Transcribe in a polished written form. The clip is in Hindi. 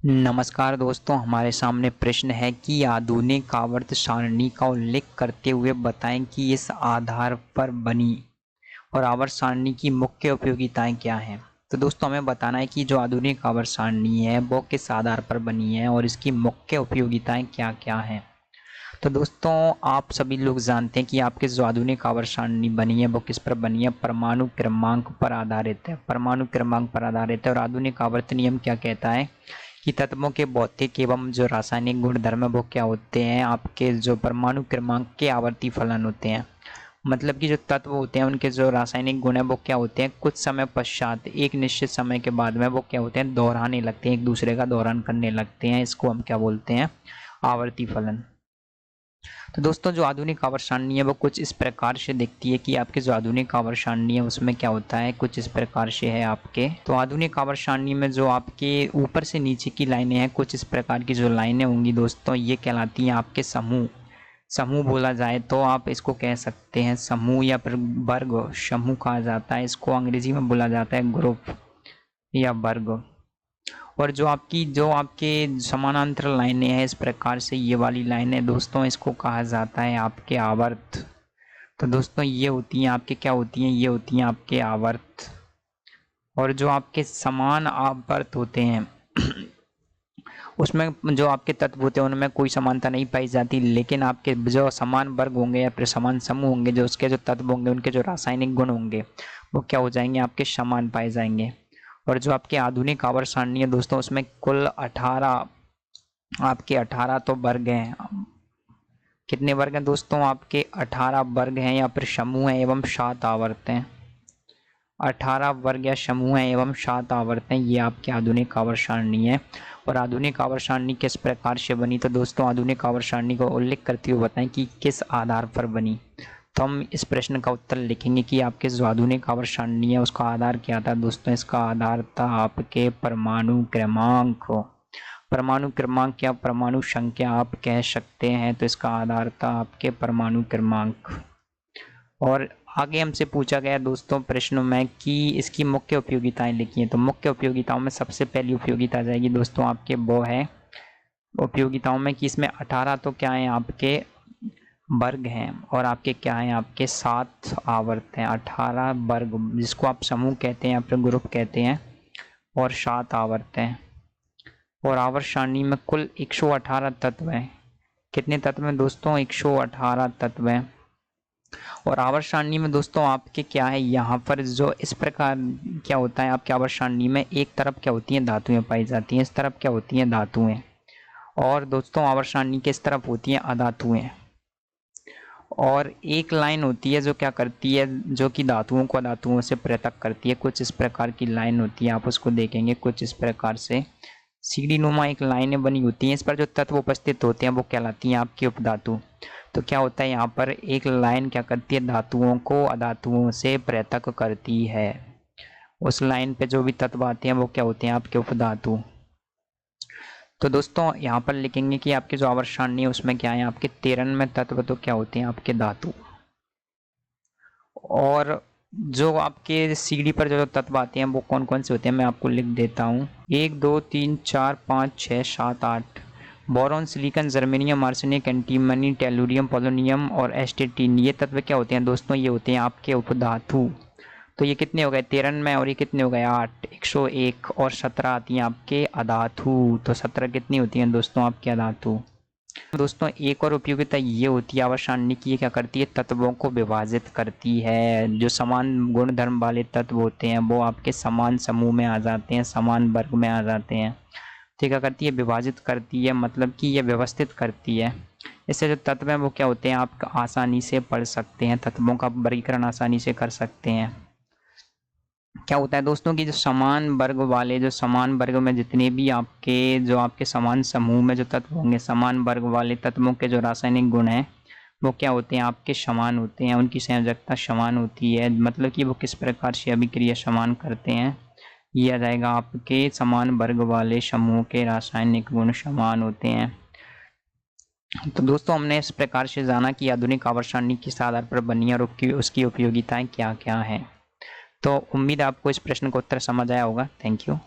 नमस्कार दोस्तों, हमारे सामने प्रश्न है कि आधुनिक आवर्त सारणी का उल्लेख करते हुए बताएं कि इस आधार पर बनी और आवर्त सारणी की मुख्य उपयोगिताएं क्या हैं। तो दोस्तों हमें बताना है कि जो आधुनिक आवर्त सारणी है वो किस आधार पर बनी है और इसकी मुख्य उपयोगिताएं क्या क्या हैं। तो दोस्तों आप सभी लोग जानते हैं कि आपकी जो आधुनिक आवर्त सारणी बनी है वो किस पर बनी है, परमाणु क्रमांक पर आधारित है। परमाणु क्रमांक पर आधारित है और आधुनिक आवर्त नियम क्या कहता है कि तत्वों के भौतिक एवं जो रासायनिक गुणधर्म वो क्या होते हैं, आपके जो परमाणु क्रमांक के आवर्ती फलन होते हैं। मतलब कि जो तत्व होते हैं उनके जो रासायनिक गुण है वो क्या होते हैं, कुछ समय पश्चात एक निश्चित समय के बाद में वो क्या होते हैं, दोहराने लगते हैं, एक दूसरे का दोहरान करने लगते हैं। इसको हम क्या बोलते हैं, आवर्ती फलन। तो दोस्तों जो आधुनिक आवर्त सारणी है वो कुछ इस प्रकार से दिखती है कि आपके जो आधुनिक आवर्त सारणी है उसमें क्या होता है, कुछ इस प्रकार से है आपके। तो आधुनिक आवर्त सारणी में जो आपके ऊपर से नीचे की लाइनें हैं, कुछ इस प्रकार की जो लाइनें होंगी दोस्तों, ये कहलाती हैं आपके समूह। समूह बोला जाए तो आप इसको कह सकते हैं समूह या फिर वर्ग, समूह कहा जाता है इसको। अंग्रेजी में बोला जाता है ग्रुप या वर्ग। और जो आपके समानांतर लाइनें हैं इस प्रकार से, ये वाली लाइनें दोस्तों इसको कहा जाता है आपके आवर्त। तो दोस्तों ये होती हैं आपके, क्या होती हैं, ये होती हैं आपके आवर्त। और जो आपके समान आवर्त होते हैं उसमें जो आपके तत्व होते हैं उनमें कोई समानता नहीं पाई जाती, लेकिन आपके जो समान वर्ग होंगे या फिर समान समूह होंगे, जो उसके जो तत्व होंगे उनके जो रासायनिक गुण होंगे वो क्या हो जाएंगे, आपके समान पाए जाएंगे। और जो आपके आधुनिक आवर्त सारणी है दोस्तों उसमें कुल 18 आपके 18 तो वर्ग हैं। कितने वर्ग हैं दोस्तों, आपके 18 वर्ग हैं या फिर समूह हैं एवं 7 आवर्त हैं। 18 वर्ग या समूह हैं एवं 7 आवर्त हैं, ये आपकी आधुनिक आवर्त सारणी है। और आधुनिक आवर्त सारणी किस प्रकार से बनी, तो दोस्तों आधुनिक आवर्त सारणी को उल्लेख करते हुए बताएं कि किस आधार पर बनी। तो हम इस प्रश्न का उत्तर लिखेंगे कि आपके जो आधुनिक आवर्त सारणी है उसका आधार क्या था दोस्तों, इसका आधार था आपके परमाणु क्रमांक। परमाणु क्रमांक या परमाणु संख्या आप कह सकते हैं, तो इसका आधार था आपके परमाणु क्रमांक। और आगे हमसे पूछा गया दोस्तों प्रश्नों में कि इसकी मुख्य उपयोगिताएं लिखिए। तो मुख्य उपयोगिताओं में सबसे पहली उपयोगिता आ जाएगी दोस्तों आपके वो है उपयोगिताओं में कि इसमें 18 तो क्या है आपके वर्ग हैं और आपके क्या हैं, आपके 7 आवर्त हैं। 18 वर्ग जिसको आप समूह कहते हैं या फिर ग्रुप कहते हैं, और 7 आवर्त हैं। और आवर्त सारणी में कुल 118 तत्व हैं। कितने तत्व हैं दोस्तों, 118 तत्व हैं। और आवर्त सारणी में दोस्तों आपके क्या है, यहाँ पर जो इस प्रकार क्या होता है आपके आवर्त सारणी में, एक तरफ क्या होती हैं, धातुएं पाई जाती हैं, इस तरफ क्या होती हैं, धातुएं। और दोस्तों आवर्त सारणी के इस तरफ होती हैं अधातुएं। और एक लाइन होती है जो क्या करती है, जो कि धातुओं को अधातुओं से पृथक करती है। कुछ इस प्रकार की लाइन होती है, आप उसको देखेंगे कुछ इस प्रकार से सीढ़ी नुमा एक लाइनें बनी होती हैं। इस पर जो तत्व उपस्थित होते हैं वो कहलाती हैं आपकी उपधातु। तो क्या होता है, यहाँ पर एक लाइन क्या करती है, धातुओं को अधातुओं से पृथक करती है। उस लाइन पे जो भी तत्व आते हैं वो क्या होते हैं, आपके उपधातु। तो दोस्तों यहाँ पर लिखेंगे कि आपकी जो आवर्त सारणी है उसमें क्या है, आपके 93 तत्व तो क्या होते हैं, आपके धातु। और जो आपके सीढ़ी पर जो तत्व आते हैं वो कौन कौन से होते हैं, मैं आपको लिख देता हूँ। 1 2 3 4 5 6 7 8 boron, silicon, germanium, arsenic, antimony, tellurium, polonium और एस्टेटिन। ये तत्व क्या होते हैं दोस्तों, ये होते हैं आपके उपधातु। तो ये कितने हो गए, 93 में, और ये कितने हो गए 8, 101, और 17 आती हैं आपके अधातु। तो 17 कितनी होती हैं दोस्तों आपके अधातु। दोस्तों एक और उपयोगिता ये होती है आवर्त सारणी की, ये क्या करती है, तत्वों को विभाजित करती है। जो समान गुण धर्म वाले तत्व होते हैं वो आपके समान समूह में आ जाते हैं, समान वर्ग में आ जाते हैं। तो क्या करती है, विभाजित करती है, मतलब कि ये व्यवस्थित करती है। इससे जो तत्व हैं वो क्या होते हैं, आप आसानी से पढ़ सकते हैं, तत्वों का वर्गीकरण आसानी से कर सकते हैं। क्या होता है दोस्तों कि जो समान वर्ग वाले, जो समान वर्ग में जितने भी आपके समान समूह में जो तत्व होंगे, समान वर्ग वाले तत्वों के जो रासायनिक गुण हैं वो क्या होते हैं, आपके समान होते हैं, उनकी संयोजकता समान होती है। मतलब कि वो किस प्रकार से अभिक्रिया समान करते हैं, ये आ जाएगा आपके समान वर्ग वाले समूह के रासायनिक गुण समान होते हैं। तो दोस्तों हमने इस प्रकार से जाना कि आधुनिक आवर्त सारणी किस आधार पर बनी है और उसकी उपयोगिताएं क्या क्या हैं। तो उम्मीद आपको इस प्रश्न का उत्तर समझ आया होगा। Thank you.